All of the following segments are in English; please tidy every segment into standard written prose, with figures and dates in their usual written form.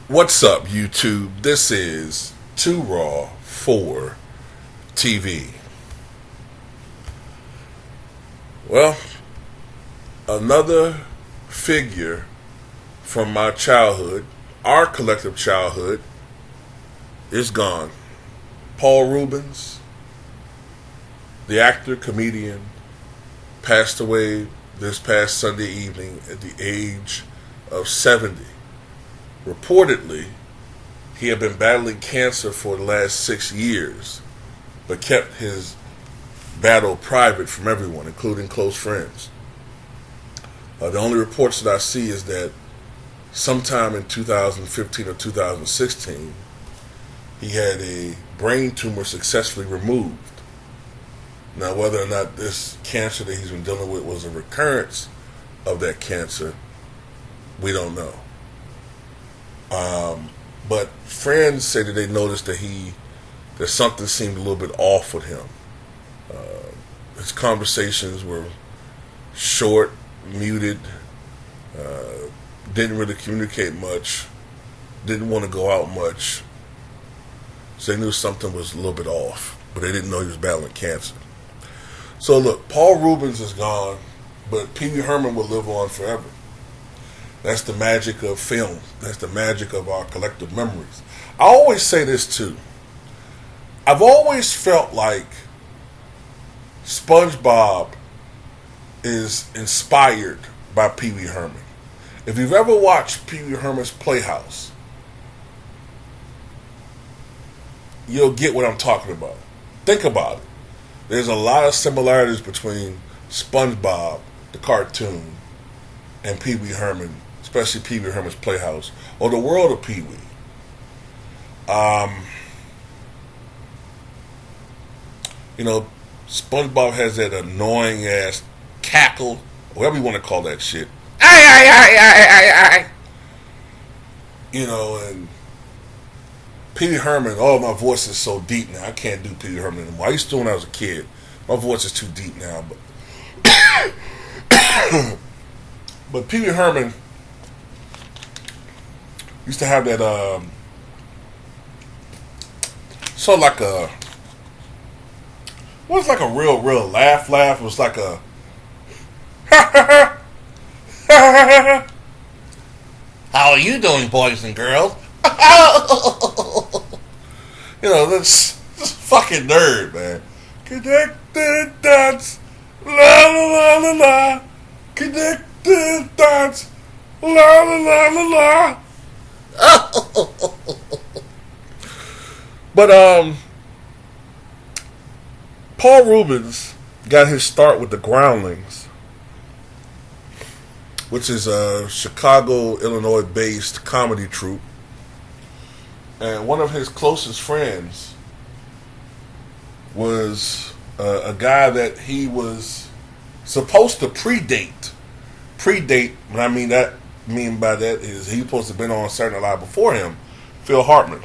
What's up, YouTube? This is Too Raw for TV. Well, another figure from my childhood, our collective childhood, is gone. Paul Reubens, the actor, comedian, passed away this past Sunday evening at the age of 70. Reportedly, he had been battling cancer for the last 6 years, but kept his battle private from everyone, including close friends. The only reports that I see is that sometime in 2015 or 2016, he had a brain tumor successfully removed. Now, whether or not this cancer that he's been dealing with was a recurrence of that cancer, we don't know. But friends say that they noticed that something seemed a little bit off with him. His conversations were short, muted, didn't really communicate much, didn't want to go out much. So they knew something was a little bit off, but they didn't know he was battling cancer. So look, Paul Reubens is gone, but Pee Wee Herman will live on forever. That's the magic of film. That's the magic of our collective memories. I always say this too. I've always felt like SpongeBob is inspired by Pee Wee Herman. If you've ever watched Pee Wee Herman's Playhouse, you'll get what I'm talking about. Think about it. There's a lot of similarities between SpongeBob, the cartoon, and Pee Wee Herman, especially Pee Wee Herman's Playhouse, or the world of Pee Wee. SpongeBob has that annoying ass cackle, whatever you want to call that shit. Ay. And Pee Wee Herman, my voice is so deep now. I can't do Pee Wee Herman anymore. I used to when I was a kid. My voice is too deep now, but Pee Wee Herman used to have that sort of like a real laugh. It was like a how are you doing, boys and girls? This fucking nerd, man. Connected dots, la la la la la. Connected dots, la la la la la. But Paul Reubens got his start with the Groundlings, which is a Chicago, Illinois-based comedy troupe. And one of his closest friends was a guy that he was supposed to predate. What I mean by that is he was supposed to have been on Saturday Night Live before him, Phil Hartman.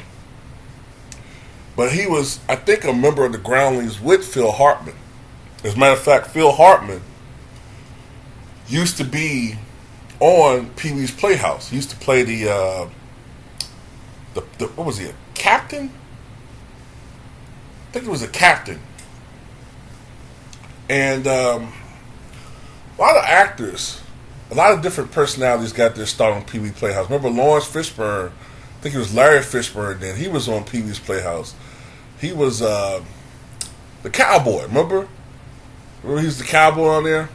But he was, I think, a member of the Groundlings with Phil Hartman. As a matter of fact, Phil Hartman used to be on Peewees Playhouse. He used to play the what was he, a captain? I think it was a captain. And a lot of actors, a lot of different personalities got their start on Peewees Playhouse. Remember Lawrence Fishburne? I think it was Larry Fishburne then. He was on Peewees Playhouse. He was the cowboy, remember? Remember he was the cowboy on there?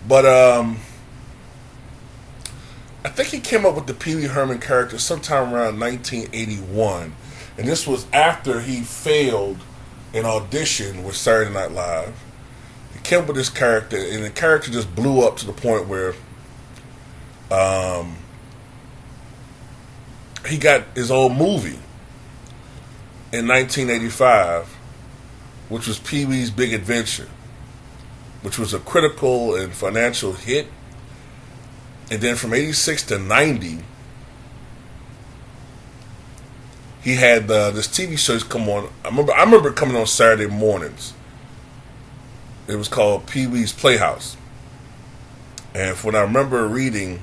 But I think he came up with the Pee Wee Herman character sometime around 1981. And this was after he failed an audition with Saturday Night Live. He came up with this character, and the character just blew up to the point where he got his own movie in 1985, which was Pee-wee's Big Adventure, which was a critical and financial hit. And then from 86 to 90, he had this TV shows come on. I remember it coming on Saturday mornings. It was called Peewees Playhouse. And from what I remember reading,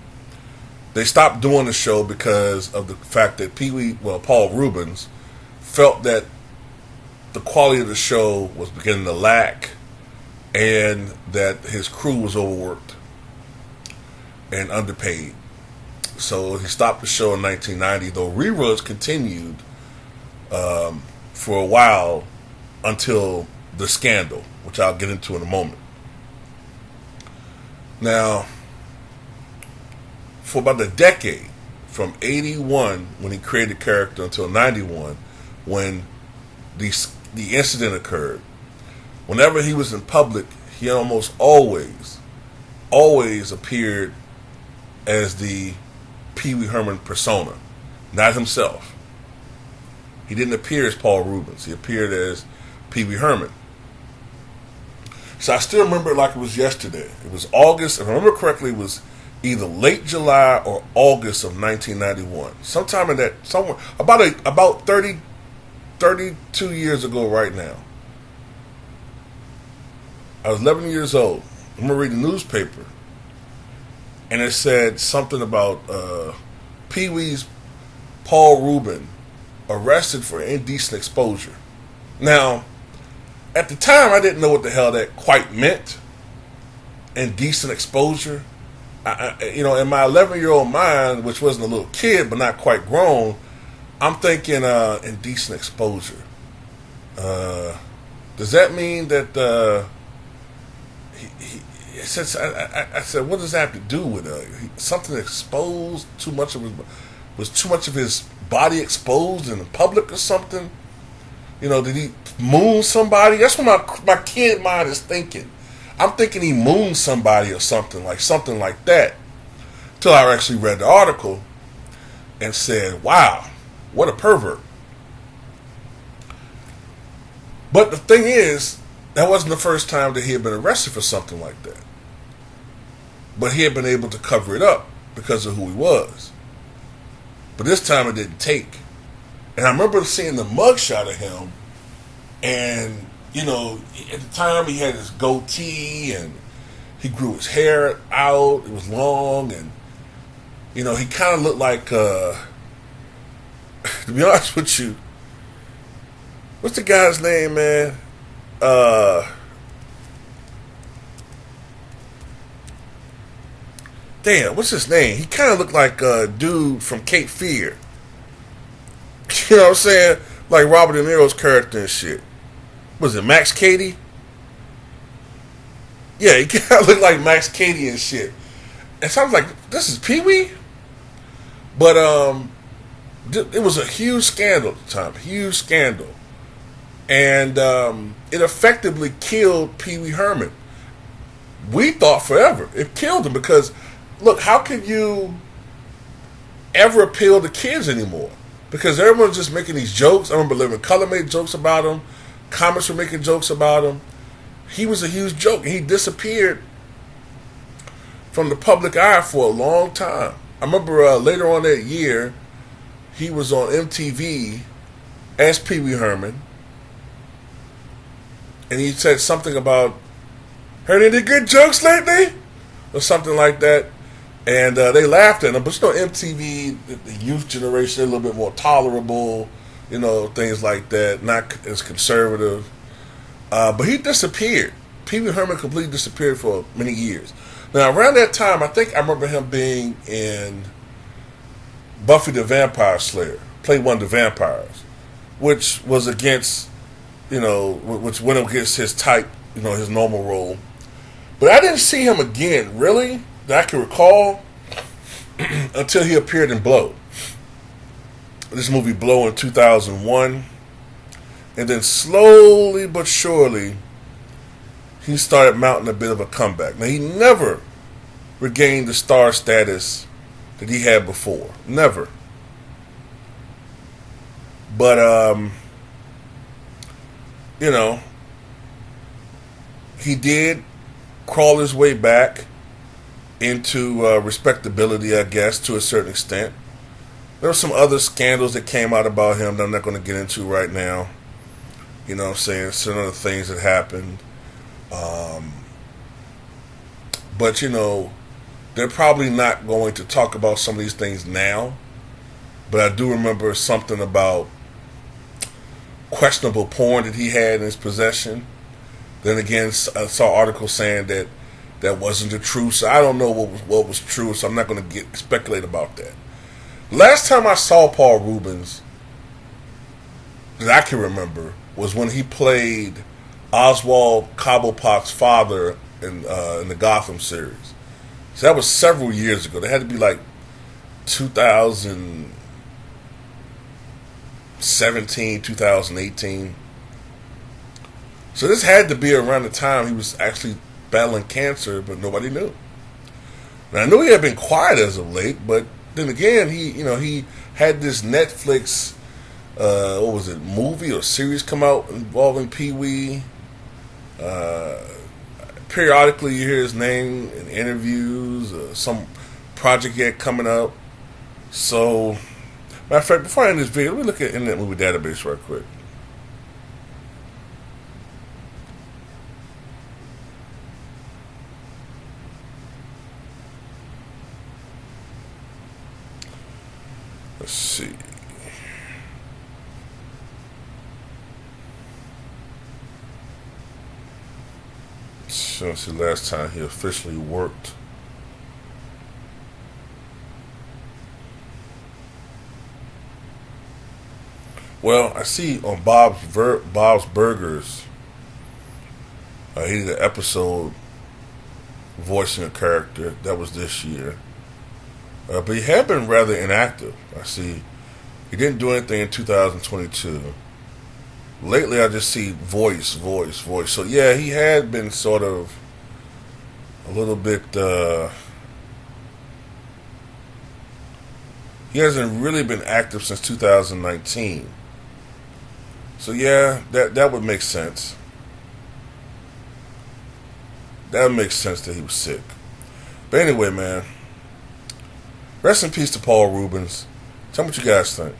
They stopped doing the show because of the fact that Paul Reubens felt that the quality of the show was beginning to lack, and that his crew was overworked and underpaid. So he stopped the show in 1990, though reruns continued for a while until the Scandal, which I'll get into in a moment. Now, for about a decade, from 81, when he created the character, until 91, when the incident occurred, whenever he was in public, he almost always appeared as the Pee Wee Herman persona, not himself. He didn't appear as Paul Reubens. He appeared as Pee Wee Herman. So I still remember it like it was yesterday. It was August, if I remember correctly, it was either late July or August of 1991. Sometime in that, somewhere, about 32 years ago right now. I was 11 years old. I remember reading the newspaper, and it said something about Peewees Paul Reubens arrested for indecent exposure. Now, at the time, I didn't know what the hell that quite meant. Indecent exposure. In my 11-year-old mind, which wasn't a little kid but not quite grown, I'm thinking indecent exposure. Does that mean that I said, what does that have to do with something exposed? Too much of his body exposed in the public or something? Did he moon somebody? That's what my kid mind is thinking. I'm thinking he mooned somebody or something like that. Till I actually read the article and said, wow, what a pervert. But the thing is, that wasn't the first time that he had been arrested for something like that. But he had been able to cover it up because of who he was. But this time it didn't take. And I remember seeing the mugshot of him, and, at the time he had his goatee, and he grew his hair out, it was long, and, he kind of looked like, to be honest with you, what's the guy's name, man? Damn, what's his name? He kind of looked like a dude from Cape Fear. You know what I'm saying? Like Robert De Niro's character and shit. Was it Max Cady? Yeah, he kind of looked like Max Cady and shit. And so I was like, this is Pee-wee? But it was a huge scandal at the time. Huge scandal. And it effectively killed Pee Wee Herman. We thought forever. It killed him because, look, how can you ever appeal to kids anymore? Because everyone's just making these jokes. I remember Living Color made jokes about him. Comics were making jokes about him. He was a huge joke. He disappeared from the public eye for a long time. I remember later on that year, he was on MTV as Pee Wee Herman. And he said something about, heard any good jokes lately? Or something like that. And they laughed at him. But MTV, the youth generation, they're a little bit more tolerable, things like that. Not as conservative. But he disappeared. Pee Wee Herman completely disappeared for many years. Now, around that time, I think I remember him being in Buffy the Vampire Slayer. Played one of the vampires. Which was against, which went against his type, his normal role. But I didn't see him again, really, that I can recall, until he appeared in Blow. This movie Blow in 2001. And then slowly but surely, he started mounting a bit of a comeback. Now, he never regained the star status that he had before. Never. But, he did crawl his way back into respectability, I guess, to a certain extent. There were some other scandals that came out about him that I'm not going to get into right now. You know what I'm saying? Some other things that happened. But, they're probably not going to talk about some of these things now, but I do remember something about questionable porn that he had in his possession. Then again, I saw articles saying that that wasn't the truth, so I don't know what was true, so I'm not going to speculate about that. Last time I saw Paul Reubens, that I can remember, was when he played Oswald Cobblepot's father in the Gotham series. So that was several years ago. That had to be like 2017, 2018. So this had to be around the time he was actually battling cancer, but nobody knew. Now I knew he had been quiet as of late, but then again, he had this Netflix, what was it, movie or series come out involving Pee-wee. Periodically you hear his name in interviews, some project he had coming up. So, matter of fact, before I end this video, let me look at Internet Movie Database right quick. Let's see. So let's see, last time he officially worked. Well, I see on Bob's Burgers, he did an episode voicing a character. That was this year. But he had been rather inactive. I see he didn't do anything in 2022. Lately, I just see voice. So, yeah, he had been sort of a little bit... he hasn't really been active since 2019. So, yeah, that would make sense. That would make sense that he was sick. But anyway, man, rest in peace to Paul Reubens. Tell me what you guys think.